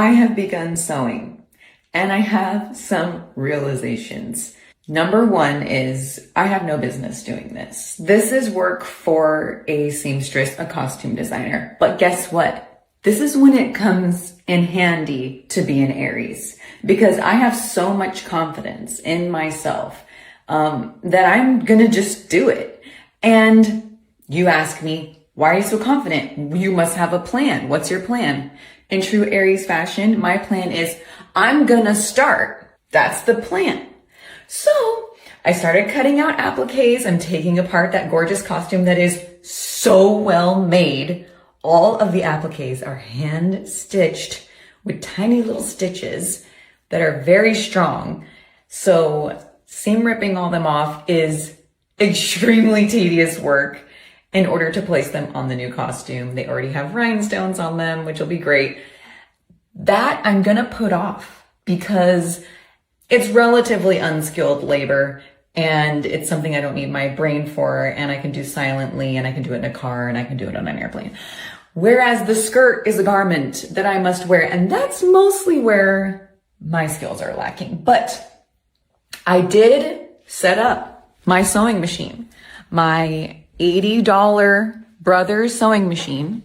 I have begun sewing and I have some realizations. Number one is I have no business doing this. This is work for a seamstress, a costume designer. But guess what? This is when it comes in handy to be an Aries, because I have so much confidence in myself that I'm gonna just do it. And you ask me, why are you so confident? You must have a plan. What's your plan? In true Aries fashion, my plan is I'm gonna start. That's the plan. So I started cutting out appliques. I'm taking apart that gorgeous costume that is so well made. All of the appliques are hand stitched with tiny little stitches that are very strong. So seam ripping all them off is extremely tedious work in order to place them on the new costume. They already have rhinestones on them, which will be great. That I'm gonna put off because it's relatively unskilled labor and it's something I don't need my brain for, and I can do silently, and I can do it in a car, and I can do it on an airplane. Whereas the skirt is a garment that I must wear, and that's mostly where my skills are lacking. But I did set up my sewing machine, my $80 Brothers sewing machine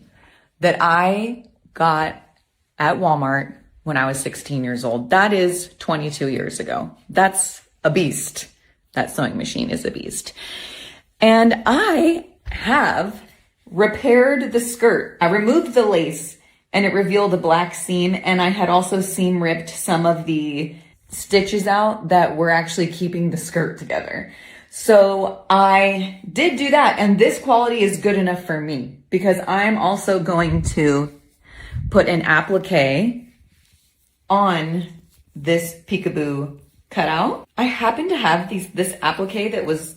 that I got at Walmart when I was 16 years old. That is 22 years ago. That's a beast. That sewing machine is a beast. And I have repaired the skirt. I removed the lace and it revealed a black seam. And I had also seam ripped some of the stitches out that were actually keeping the skirt together. So I did do that. And this quality is good enough for me because I'm also going to put an applique on this peekaboo cutout. I happen to have this applique that was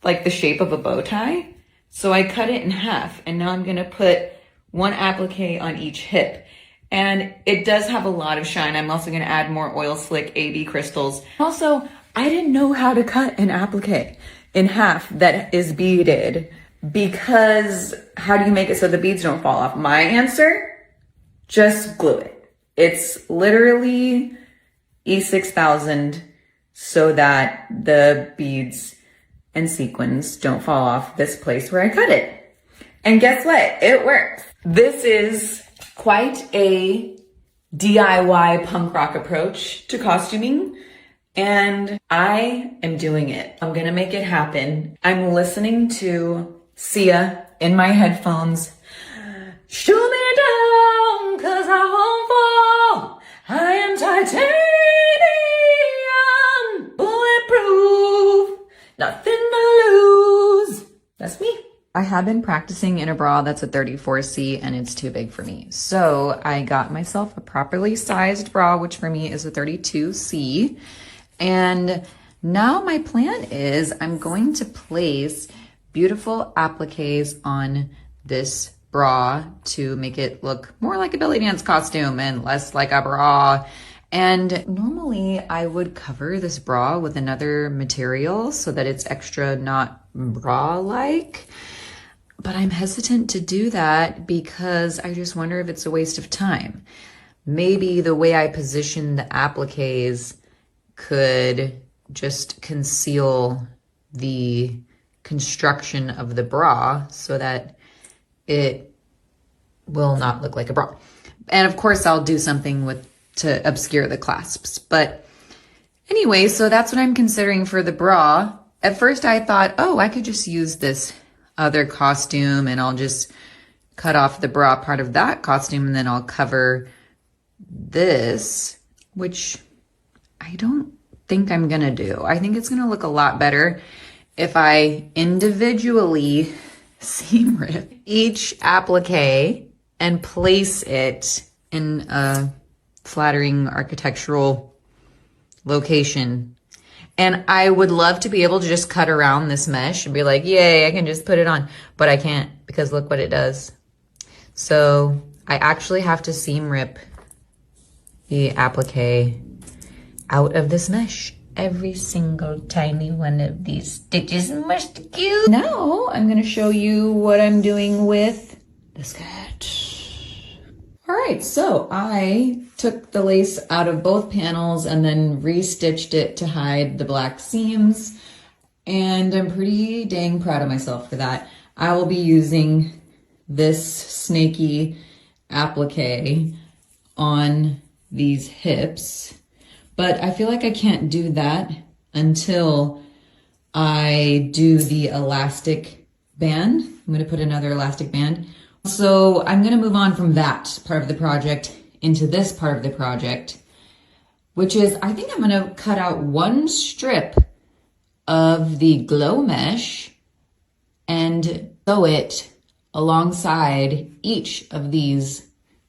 like the shape of a bow tie. So I cut it in half and now I'm gonna put one applique on each hip. And it does have a lot of shine. I'm also gonna add more oil slick AB crystals. Also, I didn't know how to cut an applique in half that is beaded, because how do you make it so the beads don't fall off? My answer, just glue it. It's literally E6000 so that the beads and sequins don't fall off this place where I cut it. And guess what? It works. This is quite a DIY punk rock approach to costuming, and I am doing it. I'm gonna make it happen. I'm listening to Sia in my headphones. Shoot me down, 'cause I won't fall. I am titanium, bulletproof, nothing to lose. That's me. I have been practicing in a bra that's a 34C and it's too big for me. So I got myself a properly sized bra, which for me is a 32C. And now my plan is I'm going to place beautiful appliques on this bra to make it look more like a belly dance costume and less like a bra. And normally I would cover this bra with another material so that it's extra not bra-like. But I'm hesitant to do that because I just wonder if it's a waste of time. Maybe the way I position the appliques could just conceal the construction of the bra so that it will not look like a bra. And of course I'll do something to obscure the clasps. But anyway, so that's what I'm considering for the bra. At first I thought, oh, I could just use this other costume and I'll just cut off the bra part of that costume and then I'll cover this, which I don't think I'm gonna do. I think it's gonna look a lot better if I individually seam rip each applique and place it in a flattering architectural location. And I would love to be able to just cut around this mesh and be like, yay, I can just put it on. But I can't, because look what it does. So I actually have to seam rip the applique out of this mesh. Every single tiny one of these stitches must go. Now I'm gonna show you what I'm doing with the skirt. All right, so I took the lace out of both panels and then restitched it to hide the black seams. And I'm pretty dang proud of myself for that. I will be using this snaky applique on these hips, but I feel like I can't do that until I do the elastic band. I'm gonna put another elastic band. So I'm gonna move on from that part of the project into this part of the project, which is, I think I'm gonna cut out one strip of the glow mesh and sew it alongside each of these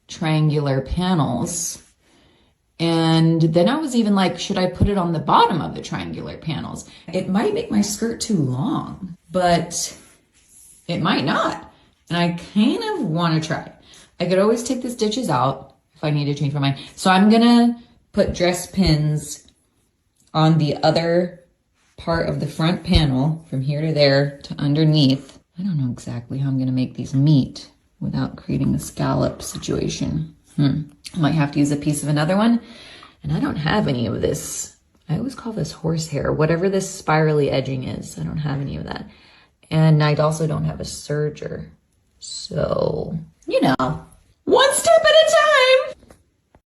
triangular panels. And then I was even like, should I put it on the bottom of the triangular panels? It might make my skirt too long, but it might not. And I kind of want to try. I could always take the stitches out if I need to change my mind. So I'm gonna put dress pins on the other part of the front panel from here to there to underneath. I don't know exactly how I'm gonna make these meet without creating a scallop situation. I might have to use a piece of another one. And I don't have any of this. I always call this horsehair, whatever this spirally edging is. I don't have any of that. And I also don't have a serger. So, you know, one step at a time.